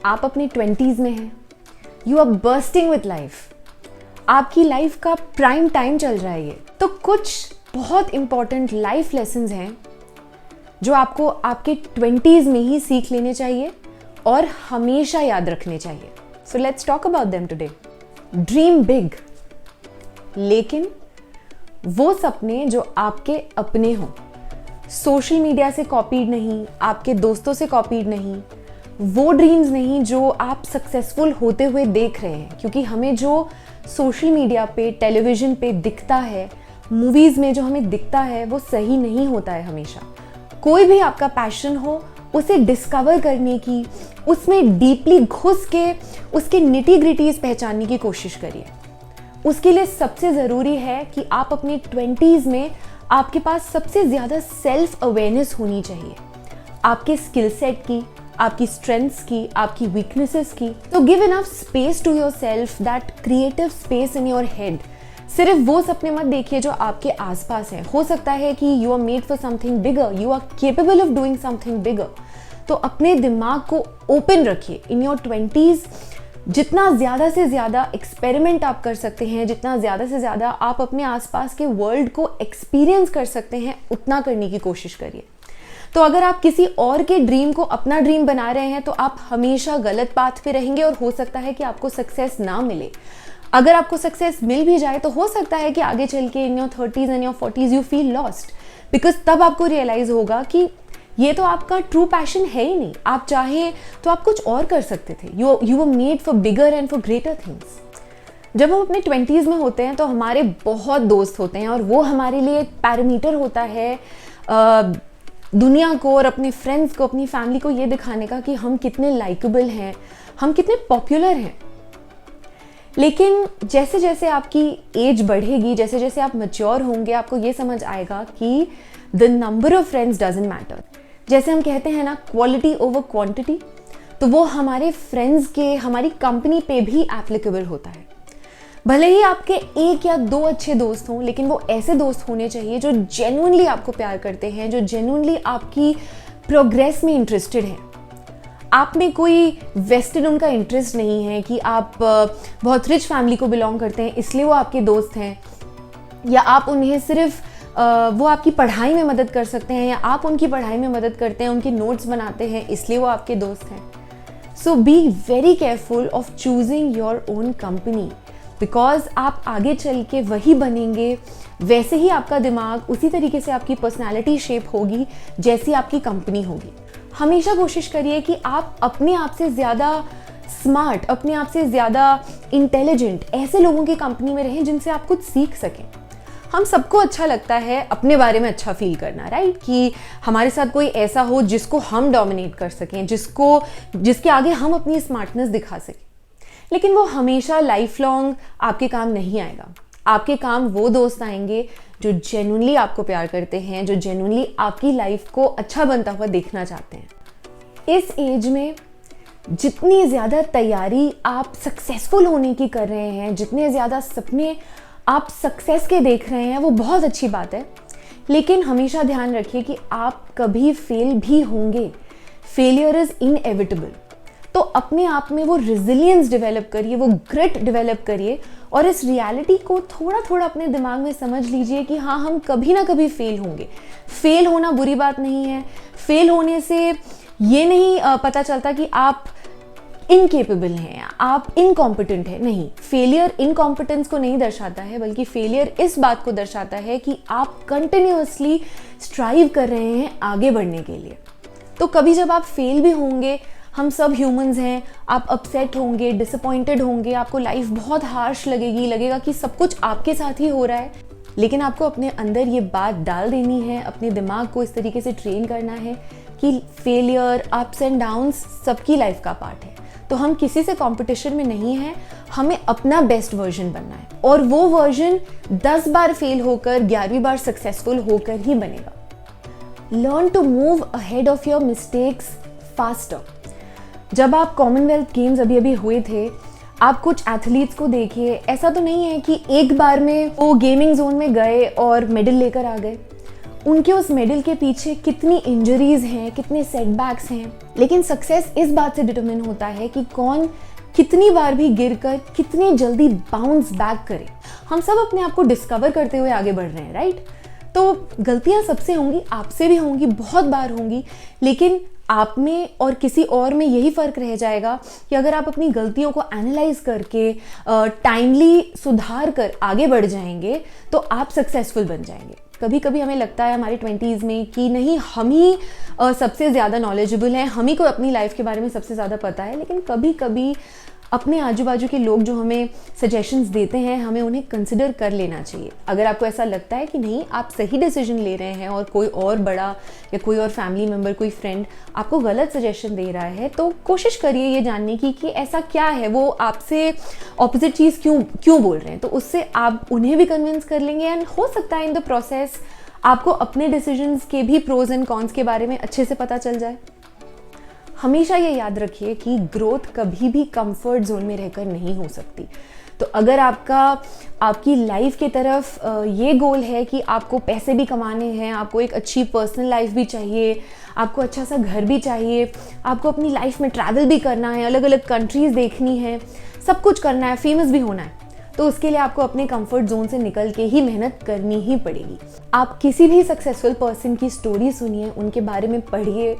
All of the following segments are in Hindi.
आप अपने 20s में हैं, you are bursting with life, आपकी लाइफ का प्राइम टाइम चल रहा है ये। तो कुछ बहुत इंपॉर्टेंट लाइफ लेसन्स हैं जो आपको आपके 20s में ही सीख लेने चाहिए और हमेशा याद रखने चाहिए। So let's talk about them today. Dream big, लेकिन वो सपने जो आपके अपने हों, सोशल मीडिया से कॉपीड नहीं, आपके दोस्तों से कॉपीड नहीं, वो ड्रीम्स नहीं जो आप सक्सेसफुल होते हुए देख रहे हैं। क्योंकि हमें जो सोशल मीडिया पे, टेलीविज़न पे दिखता है, मूवीज़ में जो हमें दिखता है, वो सही नहीं होता है हमेशा। कोई भी आपका पैशन हो, उसे डिस्कवर करने की, उसमें डीपली घुस के उसके निटी ग्रिटीज पहचानने की कोशिश करिए। उसके लिए सबसे ज़रूरी है कि आप अपने 20s में आपके पास सबसे ज़्यादा सेल्फ अवेयरनेस होनी चाहिए, आपके स्किल सेट की, आपकी स्ट्रेंथ्स की, आपकी वीकनेसेस की। तो give enough space to yourself, that creative space in your head. सिर्फ वो सपने मत देखिए जो आपके आसपास हैं। हो सकता है कि you are made for something bigger, you are capable of doing something bigger. तो अपने दिमाग को ओपन रखिए इन योर 20s। जितना ज़्यादा से ज़्यादा एक्सपेरिमेंट आप कर सकते हैं, जितना ज़्यादा से ज़्यादा आप अपने आसपास के वर्ल्ड को एक्सपीरियंस कर सकते हैं, उतना करने की कोशिश करिए। तो अगर आप किसी और के ड्रीम को अपना ड्रीम बना रहे हैं तो आप हमेशा गलत पाथ पे रहेंगे और हो सकता है कि आपको सक्सेस ना मिले। अगर आपको सक्सेस मिल भी जाए तो हो सकता है कि आगे चल के in your 30s and your 40s you feel lost, because तब आपको रियलाइज होगा कि ये तो आपका ट्रू पैशन है ही नहीं। आप चाहें तो आप कुछ और कर सकते थे। You were made for bigger and for greater things. जब हम अपने 20s में होते हैं तो हमारे बहुत दोस्त होते हैं और वो हमारे लिए एक पैरामीटर होता है दुनिया को और अपने फ्रेंड्स को, अपनी फैमिली को ये दिखाने का कि हम कितने लाइकेबल हैं, हम कितने पॉपुलर हैं। लेकिन जैसे जैसे आपकी एज बढ़ेगी, जैसे जैसे आप मैच्योर होंगे, आपको ये समझ आएगा कि the number of friends doesn't matter. जैसे हम कहते हैं ना, क्वालिटी ओवर क्वांटिटी, तो वो हमारे फ्रेंड्स के, हमारी कंपनी पे भी एप्लीकेबल होता है। भले ही आपके एक या दो अच्छे दोस्त हों, लेकिन वो ऐसे दोस्त होने चाहिए जो जेन्युइनली आपको प्यार करते हैं, जो जेन्युइनली आपकी प्रोग्रेस में इंटरेस्टेड हैं। आप में कोई वेस्टेड उनका इंटरेस्ट नहीं है कि आप बहुत रिच फैमिली को बिलोंग करते हैं इसलिए वो आपके दोस्त हैं, या आप उन्हें सिर्फ वो आपकी पढ़ाई में मदद कर सकते हैं, या आप उनकी पढ़ाई में मदद करते हैं, उनके नोट्स बनाते हैं इसलिए वो आपके दोस्त हैं। So be very careful of choosing your own company, because आप आगे चल के वही बनेंगे, वैसे ही आपका दिमाग, उसी तरीके से आपकी पर्सनैलिटी शेप होगी जैसी आपकी कंपनी होगी। हमेशा कोशिश करिए कि आप अपने आप से ज़्यादा स्मार्ट, अपने आप से ज़्यादा इंटेलिजेंट ऐसे लोगों की कंपनी में रहें जिनसे आप कुछ सीख सकें। हम सबको अच्छा लगता है अपने बारे में अच्छा फील करना, राइट? कि हमारे साथ कोई ऐसा हो जिसको हम डोमिनेट कर सकें, जिसके आगे हम अपनी स्मार्टनेस दिखा सकें। लेकिन वो हमेशा लाइफ लॉन्ग आपके काम नहीं आएगा। आपके काम वो दोस्त आएंगे जो जेन्युइनली आपको प्यार करते हैं, जो जेन्युइनली आपकी लाइफ को अच्छा बनता हुआ देखना चाहते हैं। इस एज में जितनी ज़्यादा तैयारी आप सक्सेसफुल होने की कर रहे हैं, जितने ज़्यादा सपने आप सक्सेस के देख रहे हैं, वो बहुत अच्छी बात है। लेकिन हमेशा ध्यान रखिए कि आप कभी फेल भी होंगे। Failure is inevitable. तो अपने आप में वो रेजिलियंस डेवलप करिए, वो ग्रिट डेवलप करिए और इस रियलिटी को थोड़ा थोड़ा अपने दिमाग में समझ लीजिए कि हाँ, हम कभी ना कभी फेल होंगे। फेल होना बुरी बात नहीं है। फेल होने से ये नहीं पता चलता कि आप इनकेपेबल हैं, आप इनकॉम्पिटेंट हैं। नहीं, फेलियर इनकॉम्पिटेंस को नहीं दर्शाता है, बल्कि फेलियर इस बात को दर्शाता है कि आप कंटिन्यूअसली स्ट्राइव कर रहे हैं आगे बढ़ने के लिए। तो कभी जब आप फेल भी होंगे, हम सब ह्यूमंस हैं, आप अपसेट होंगे, डिसअपॉइंटेड होंगे, आपको लाइफ बहुत हार्श लगेगी, लगेगा कि सब कुछ आपके साथ ही हो रहा है। लेकिन आपको अपने अंदर ये बात डाल देनी है, अपने दिमाग को इस तरीके से ट्रेन करना है कि फेलियर, अप्स एंड डाउन्स सबकी लाइफ का पार्ट है। तो हम किसी से कंपटीशन में नहीं हैं, हमें अपना बेस्ट वर्जन बनना है और वो वर्जन 10 बार फेल होकर 11वीं बार सक्सेसफुल होकर ही बनेगा। Learn to move ahead of your mistakes faster. जब आप कॉमनवेल्थ गेम्स अभी हुए थे, आप कुछ एथलीट्स को देखिए, ऐसा तो नहीं है कि एक बार में वो गेमिंग जोन में गए और मेडल लेकर आ गए। उनके उस मेडल के पीछे कितनी इंजरीज हैं, कितने सेटबैक्स हैं, लेकिन सक्सेस इस बात से डिटरमिन होता है कि कौन कितनी बार भी गिरकर कितनी जल्दी बाउंस बैक करे। हम सब अपने आप को डिस्कवर करते हुए आगे बढ़ रहे हैं, राइट? तो गलतियां सबसे होंगी, आपसे भी होंगी, बहुत बार होंगी, लेकिन आप में और किसी और में यही फ़र्क रह जाएगा कि अगर आप अपनी गलतियों को एनालाइज करके टाइमली सुधार कर आगे बढ़ जाएंगे तो आप सक्सेसफुल बन जाएंगे। कभी कभी हमें लगता है हमारी 20s में कि नहीं, हम ही सबसे ज़्यादा नॉलेजेबल हैं, हम ही को अपनी लाइफ के बारे में सबसे ज़्यादा पता है, लेकिन कभी कभी अपने आजू बाजू के लोग जो हमें सजेशंस देते हैं, हमें उन्हें कंसिडर कर लेना चाहिए। अगर आपको ऐसा लगता है कि नहीं, आप सही डिसीजन ले रहे हैं और कोई और बड़ा या कोई और फैमिली मेम्बर, कोई फ्रेंड आपको गलत सजेशन दे रहा है, तो कोशिश करिए ये जानने की कि ऐसा क्या है, वो आपसे ऑपोजिट चीज़ क्यों बोल रहे हैं। तो उससे आप उन्हें भी कन्विंस कर लेंगे एंड हो सकता है इन द प्रोसेस आपको अपने डिसीजंस के भी प्रोज एंड कॉन्स के बारे में अच्छे से पता चल जाए। हमेशा ये याद रखिए कि ग्रोथ कभी भी कंफर्ट जोन में रहकर नहीं हो सकती। तो अगर आपकी लाइफ की तरफ ये गोल है कि आपको पैसे भी कमाने हैं, आपको एक अच्छी पर्सनल लाइफ भी चाहिए, आपको अच्छा सा घर भी चाहिए, आपको अपनी लाइफ में ट्रैवल भी करना है, अलग अलग कंट्रीज़ देखनी है, सब कुछ करना है, फेमस भी होना है, तो उसके लिए आपको अपने कंफर्ट जोन से निकल के ही मेहनत करनी ही पड़ेगी। आप किसी भी सक्सेसफुल पर्सन की स्टोरी सुनिए, उनके बारे में पढ़िए,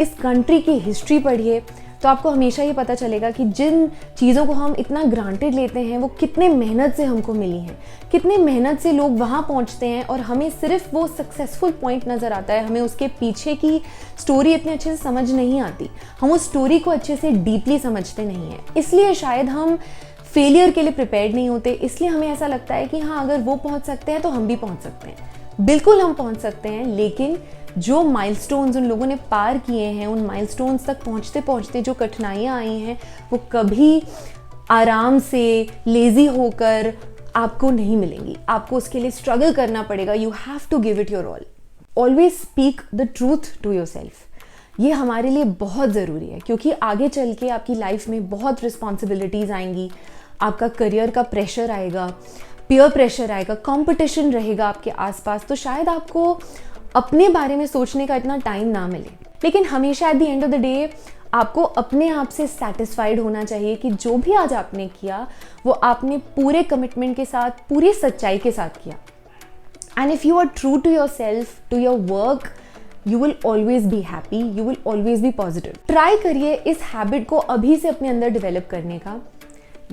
इस कंट्री की हिस्ट्री पढ़िए, तो आपको हमेशा ये पता चलेगा कि जिन चीज़ों को हम इतना ग्रांटेड लेते हैं वो कितने मेहनत से हमको मिली हैं, कितने मेहनत से लोग वहाँ पहुँचते हैं और हमें सिर्फ वो सक्सेसफुल पॉइंट नज़र आता है, हमें उसके पीछे की स्टोरी इतने अच्छे से समझ नहीं आती, हम उस स्टोरी को अच्छे से डीपली समझते नहीं हैं। इसलिए शायद हम फेलियर के लिए प्रिपेयर्ड नहीं होते, इसलिए हमें ऐसा लगता है कि हाँ, अगर वो पहुँच सकते हैं तो हम भी पहुँच सकते हैं। बिल्कुल हम पहुँच सकते हैं, लेकिन जो माइलस्टोन्स उन लोगों ने पार किए हैं, उन माइलस्टोन्स तक पहुंचते पहुंचते जो कठिनाइयां आई हैं, वो कभी आराम से लेज़ी होकर आपको नहीं मिलेंगी। आपको उसके लिए स्ट्रगल करना पड़ेगा। You have to give it your all. Always speak the truth to yourself. ये हमारे लिए बहुत ज़रूरी है, क्योंकि आगे चल के आपकी लाइफ में बहुत रिस्पॉन्सिबिलिटीज़ आएंगी, आपका करियर का प्रेशर आएगा, पीयर प्रेशर आएगा, कॉम्पिटिशन रहेगा आपके आसपास, तो शायद आपको अपने बारे में सोचने का इतना टाइम ना मिले। लेकिन हमेशा eight the end of the day आपको अपने आप से सेटिस्फाइड होना चाहिए कि जो भी आज आपने किया वो आपने पूरे कमिटमेंट के साथ, पूरी सच्चाई के साथ किया। And if you are true to yourself, to your work, you will always be happy, you will always be positive. Try करिए इस हैबिट को अभी से अपने अंदर डेवलप करने का।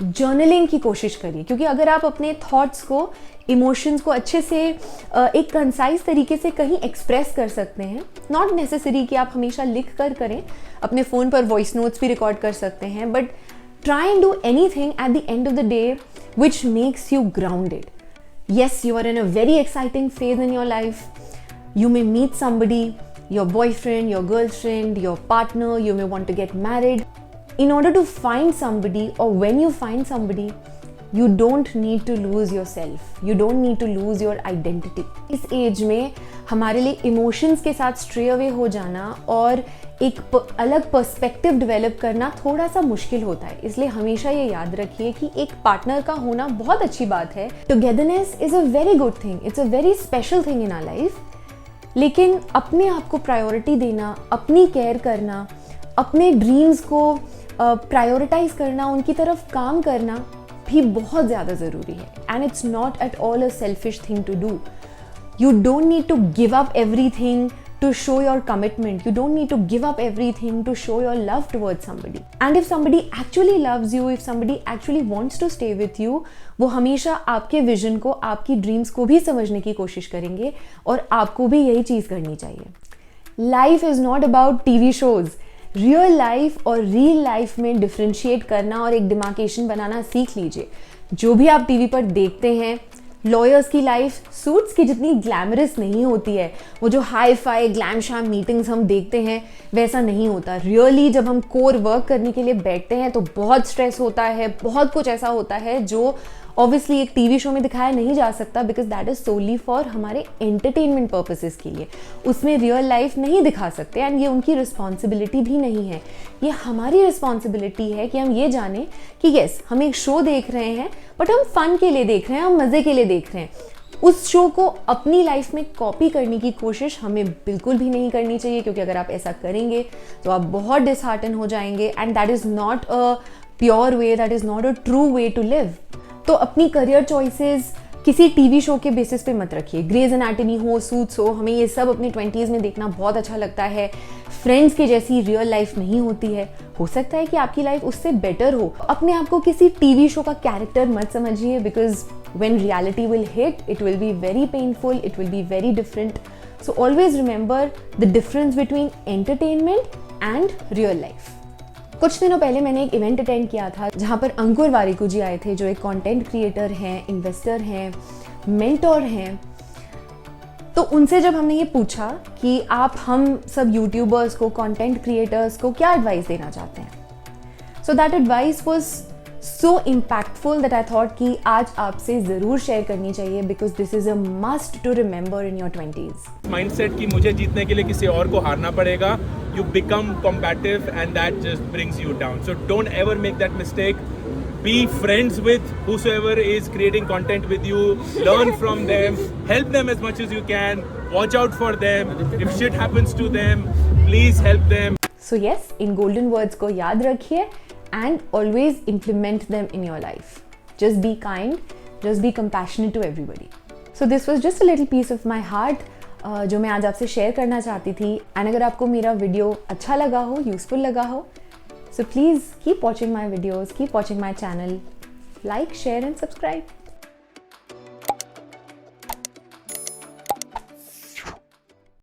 जर्नलिंग की कोशिश करिए, क्योंकि अगर आप अपने थॉट्स को, इमोशंस को अच्छे से एक कंसाइज तरीके से कहीं एक्सप्रेस कर सकते हैं, नॉट नेसेसरी कि आप हमेशा लिख कर करें, अपने फ़ोन पर वॉइस नोट्स भी रिकॉर्ड कर सकते हैं, but try and do anything at the end of the day which makes you grounded. Yes, you are in a very exciting phase in your life, you may meet somebody, your boyfriend, your girlfriend, your partner, you may want to get married. In order to find somebody, or when you find somebody, you don't need to lose yourself. You don't need to lose your identity. इस एज में हमारे लिए इमोशंस के साथ स्ट्रे अवे हो जाना और एक अलग पर्सपेक्टिव डेवलप करना थोड़ा सा मुश्किल होता है। इसलिए हमेशा ये याद रखिए कि एक पार्टनर का होना बहुत अच्छी बात है। Togetherness is a very good thing, it's a very special thing in our life. लेकिन अपने आप को प्रायोरिटी देना, अपनी केयर करना, अपने ड्रीम्स को प्रायोरिटाइज करना, उनकी तरफ काम करना भी बहुत ज़्यादा ज़रूरी है। And it's not at all a selfish thing to do. You don't need to give up everything to show your commitment. You don't need to give up everything to show your love towards somebody. And if somebody actually loves you, if somebody actually wants to stay with you, वो हमेशा आपके विजन को, आपकी ड्रीम्स को भी समझने की कोशिश करेंगे और आपको भी यही चीज़ करनी चाहिए। Life is not about TV shows. Real life और रियल लाइफ में डिफ्रेंशिएट करना और एक डिमार्केशन बनाना सीख लीजिए। जो भी आप टीवी पर देखते हैं, लॉयर्स की लाइफ सूट्स की जितनी ग्लैमरस नहीं होती है, वो जो hi fi glam sham meetings हम देखते हैं वैसा नहीं होता। रियली जब हम कोर वर्क करने के लिए बैठते हैं तो बहुत स्ट्रेस होता है, बहुत कुछ ऐसा होता है जो ऑब्वियसली एक टीवी शो में दिखाया नहीं जा सकता, because that is solely for हमारे एंटरटेनमेंट पर्पसेस के लिए। उसमें रियल लाइफ नहीं दिखा सकते एंड ये उनकी रिस्पॉन्सिबिलिटी भी नहीं है। ये हमारी रिस्पॉन्सिबिलिटी है कि हम ये जानें कि येस, हम एक शो देख रहे हैं बट हम फन के लिए देख रहे हैं, हम मज़े के लिए देख रहे हैं। उस शो को अपनी लाइफ में कॉपी करने की कोशिश हमें बिल्कुल भी नहीं करनी चाहिए, क्योंकि अगर आप ऐसा करेंगे तो आप बहुत डिसहार्टन हो जाएंगे and that is not a pure way, that is not a true way to live. तो अपनी करियर चॉइसेस किसी टीवी शो के बेसिस पे मत रखिए। ग्रेज एनाटॉमी हो, सूट्स हो, हमें ये सब अपने 20s में देखना बहुत अच्छा लगता है। फ्रेंड्स के जैसी रियल लाइफ नहीं होती है। हो सकता है कि आपकी लाइफ उससे बेटर हो। अपने आप को किसी टीवी शो का कैरेक्टर मत समझिए, because when reality will hit, it will be very painful, it will be very different. So always remember the difference between entertainment and real life. कुछ दिनों पहले मैंने एक इवेंट अटेंड किया था जहाँ पर अंकुर वारिकू जी आए थे, जो एक कंटेंट क्रिएटर हैं, इन्वेस्टर हैं, मेंटोर हैं। तो उनसे जब हमने ये पूछा कि आप हम सब यूट्यूबर्स को, कंटेंट क्रिएटर्स को क्या एडवाइस देना चाहते हैं, so that advice was so impactful that I thought कि आज आपसे ज़रूर शेयर करनी चाहिए, because this is a must to remember in your 20s. Mindset कि मुझे जीतने के लिए किसी और को हारना पड़ेगा, you become combative and that just brings you down. So don't ever make that mistake. Be friends with whosoever is creating content with you. Learn from them. Help them as much as you can. Watch out for them. If shit happens to them, please help them. So yes, in golden words को याद रखिए and always implement them in your life. Just be kind, just be compassionate to everybody. So this was just a little piece of my heart जो मैं आज आपसे शेयर करना चाहती थी। एंड अगर आपको मेरा वीडियो अच्छा लगा हो, यूजफुल लगा हो, so please keep watching my videos, keep watching my channel, like, share and subscribe.